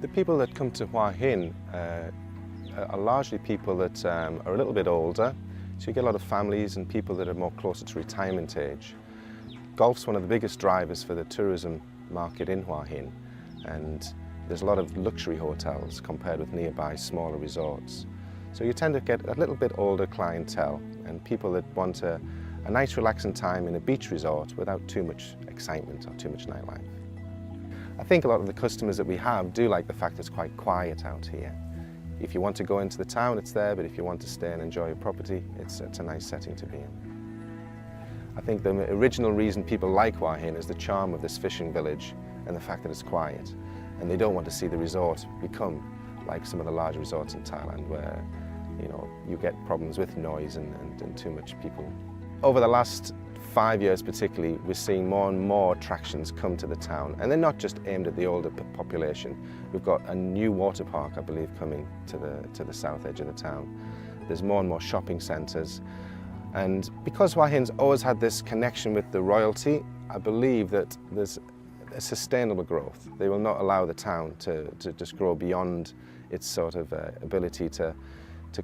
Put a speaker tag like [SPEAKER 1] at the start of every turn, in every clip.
[SPEAKER 1] The people that come to Hua Hin are largely people that are a little bit older, so you get a lot of families and people that are more closer to retirement age. Golf's one of the biggest drivers for the tourism market in Hua Hin, and there's a lot of luxury hotels compared with nearby smaller resorts. So you tend to get a little bit older clientele and people that want a nice relaxing time in a beach resort without too much excitement or too much nightlife. I think a lot of the customers that we have do like the fact it's quite quiet out here. If you want to go into the town, it's there, but if you want to stay and enjoy a property, it's a nice setting to be in. I think the original reason people like Hua Hin is the charm of this fishing village and the fact that it's quiet. And they don't want to see the resort become like some of the larger resorts in Thailand where, you get problems with noise and too much people. Over the last 5 years particularly, we're seeing more and more attractions come to the town, and they're not just aimed at the older population. We've got a new water park, I believe, coming to the south edge of the town. There's more and more shopping centres, and because Hua Hin's always had this connection with the royalty, I believe that there's a sustainable growth. They will not allow the town to just grow beyond its sort of ability to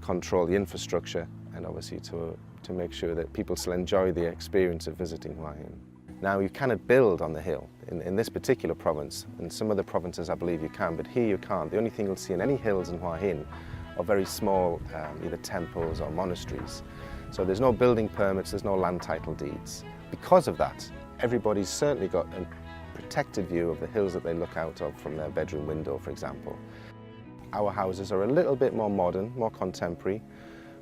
[SPEAKER 1] control the infrastructure and obviously to make sure that people still enjoy the experience of visiting Hua Hin. Now, you cannot build on the hill in this particular province. In some other provinces I believe you can, but here you can't. The only thing you'll see in any hills in Hua Hin are very small either temples or monasteries. So there's no building permits, there's no land title deeds. Because of that, everybody's certainly got a protected view of the hills that they look out of from their bedroom window, for example. Our houses are a little bit more modern, more contemporary.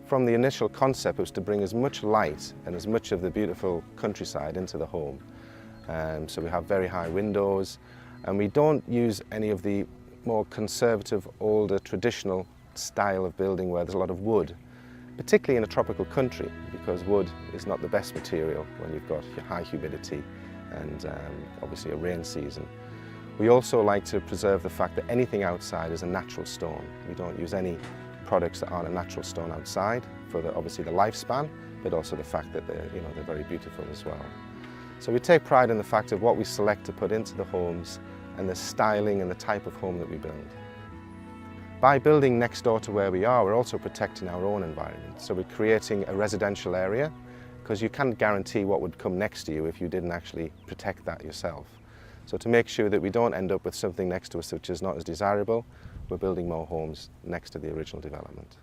[SPEAKER 1] From the initial concept was to bring as much light and as much of the beautiful countryside into the home. So we have very high windows, and we don't use any of the more conservative, older, traditional style of building where there's a lot of wood, particularly in a tropical country, because wood is not the best material when you've got high humidity and obviously a rain season. We also like to preserve the fact that anything outside is a natural stone. We don't use any products that aren't a natural stone outside for obviously the lifespan, but also the fact that they're very beautiful as well. So we take pride in the fact of what we select to put into the homes and the styling and the type of home that we build. By building next door to where we are, we're also protecting our own environment. So we're creating a residential area, because you can't guarantee what would come next to you if you didn't actually protect that yourself. So to make sure that we don't end up with something next to us which is not as desirable, we're building more homes next to the original development.